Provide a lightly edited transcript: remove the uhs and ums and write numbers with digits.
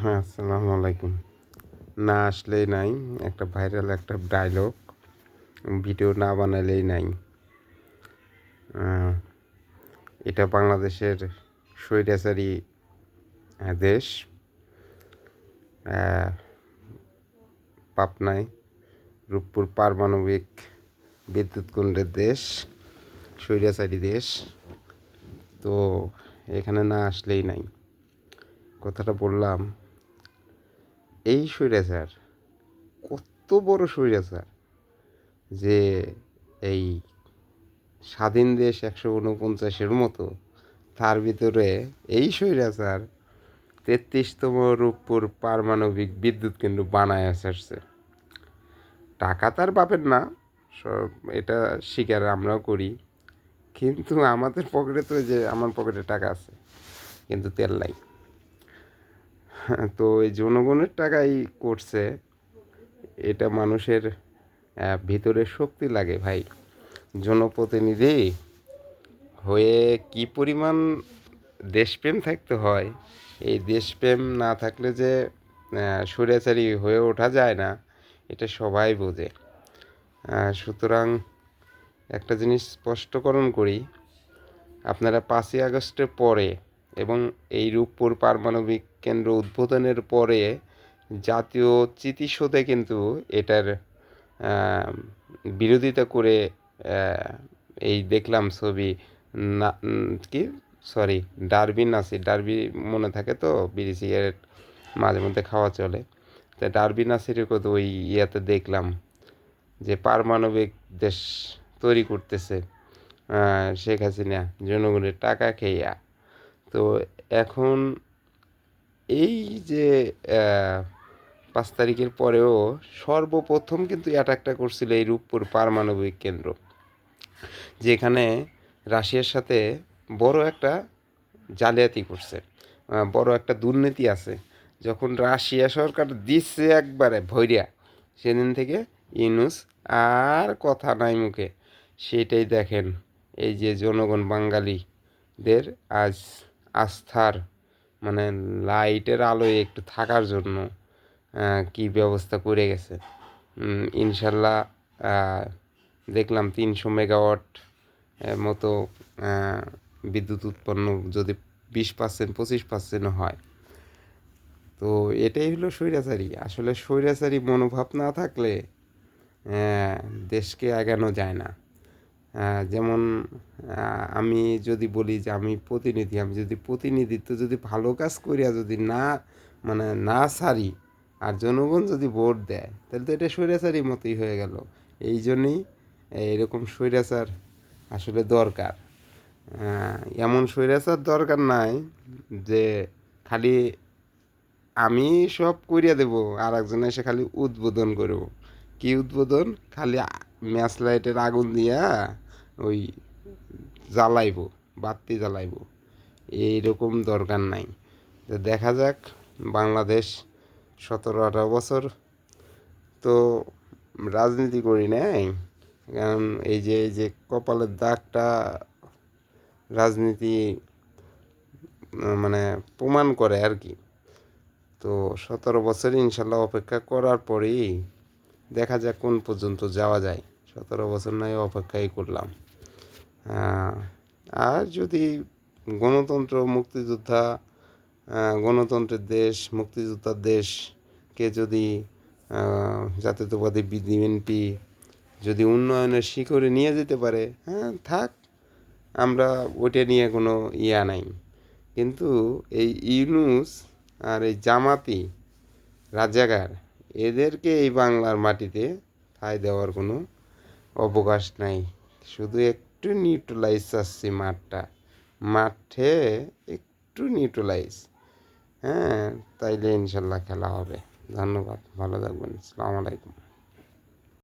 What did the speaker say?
হ্যাঁ, আসসালামু আলাইকুম। না আসলেই নাই, একটা ভাইরাল একটা ডায়লগ, ভিডিও না বানালেই নাই। আহ, এটা বাংলাদেশের স্বৈরাচারী দেশ। আহ, পাবনায় রূপপুর পারমাণবিক বিদ্যুৎ কেন্দ্রের দেশ, স্বৈরাচারী দেশ। তো এখানে না আসলেই নাই। কথাটা বললাম, এই স্বৈরাচার কত বড় স্বৈরাচার যে এই স্বাধীন দেশ 149-এর মতো, তার ভিতরে এই স্বৈরাচার 33তম রূপপুর পারমাণবিক বিদ্যুৎ কেন্দ্র বানায় আসছে। টাকা তার বাপের না, সব এটা স্বীকার আমরাও করি, কিন্তু আমাদের পকেটে তো, যে আমার পকেটে টাকা আছে কিন্তু তেল নাই। তো এই জনগণের টাকাই করছে। এটা মানুষের ভিতরে শক্তি লাগে ভাই। জনপ্রতিনিধি হয়ে কি পরিমাণ দেশপ্রেম থাকতে হয়, এই দেশপ্রেম না থাকলে যে স্বৈরাচারী হয়ে ওঠা যায় না, এটা সবাই বোঝে। সুতরাং একটা জিনিস স্পষ্টকরণ করি, আপনারা 5ই আগস্টের পরে এবং এই রূপপুর পারমাণবিক কেন্দ্র উদ্বোধনের পরে জাতীয় স্মৃতিসৌধে কিন্তু এটার বিরোধিতা করে এই দেখলাম ছবি, না কি সরি ডারবি নাসির, ডারবি মনে থাকে তো, বিড়ি সিগারেট মাঝে মধ্যে খাওয়া চলে, তা ডারবি নাসিরের কথা ওই ইয়াতে দেখলাম যে পারমাণবিক দেশ তৈরি করতেছে শেখ হাসিনা জনগণের টাকা খেয়া। তো এখন এই যে 5 তারিখের পরেও সর্বপ্রথম কিন্তু অ্যাটাকটা করছিল এই রূপপুর পারমাণবিক কেন্দ্র, যেখানে রাশিয়ার সাথে বড় একটা জালিয়াতি করছে, বড় একটা দুর্নীতি আছে। যখন রাশিয়া সরকার দিচ্ছে একবারে ভৈরিয়া, সেদিন থেকে ইউনুস আর কথা নাই মুখে। সেটাই দেখেন, এই যে জনগণ বাঙালিদের আজ আস্থার মানে লাইটের আলোয় একটু থাকার জন্য কি ব্যবস্থা করে গেছে। ইনশাল্লাহ দেখলাম 300 মেগাওয়াট মতো বিদ্যুৎ উৎপন্ন যদি 20% 25% হয়। তো এটাই হলো স্বৈরাচারী। আসলে স্বৈরাচারী মনোভাব না থাকলে দেশকে আগানো যায় না। যেমন আমি যদি বলি যে আমি প্রতিনিধি, আমি যদি প্রতিনিধিত্ব যদি ভালো কাজ করিয়া যদি না মানে না সারি, আর জনগণ যদি ভোট দেয়, তাহলে তো এটা স্বৈরাচারী মতোই হয়ে গেল। এই জন্যই এরকম স্বৈরাচার আসলে দরকার। এমন স্বৈরাচার দরকার নাই যে খালি আমি সব করিয়া দেব, আর একজন এসে খালি উদ্বোধন করব। কি উদ্বোধন? খালি ম্যাচ লাইটের আগুন দিয়া ওই জ্বালাইব, বাতি জ্বালাইব, এইরকম দরকার নাই। তো দেখা যাক, বাংলাদেশ 17-18 বছর তো রাজনীতি করি নাই, কারণ এই যে কপালের দাগটা রাজনীতি মানে প্রমাণ করে আর কি। তো 17 বছর ইনশাল্লাহ অপেক্ষা করার পরেই দেখা যাক কোন পর্যন্ত যাওয়া যায়। 17 বছর নয়, অপেক্ষাই করলাম। আর যদি গণতন্ত্র, মুক্তিযোদ্ধা, গণতন্ত্রের দেশ, মুক্তিযোদ্ধার দেশকে যদি জাতীয়তাবাদী বিএনপি যদি উন্নয়নের শিখরে নিয়ে যেতে পারে, হ্যাঁ থাক, আমরা ওইটা নিয়ে কোনো ইয়া নাই। কিন্তু এই ইউনুস আর এই জামাতি রাজাকার, এদেরকে এই বাংলার মাটিতে ঠাঁই দেওয়ার কোনো অবকাশ নাই। শুধু একটু নিউট্রালাইজ চাচ্ছি মাঠে একটু নিউট্রালাইজ, হ্যাঁ, তাইলে ইনশাল্লাহ খেলা হবে। ধন্যবাদ, ভালো থাকবেন, আসসালামু আলাইকুম।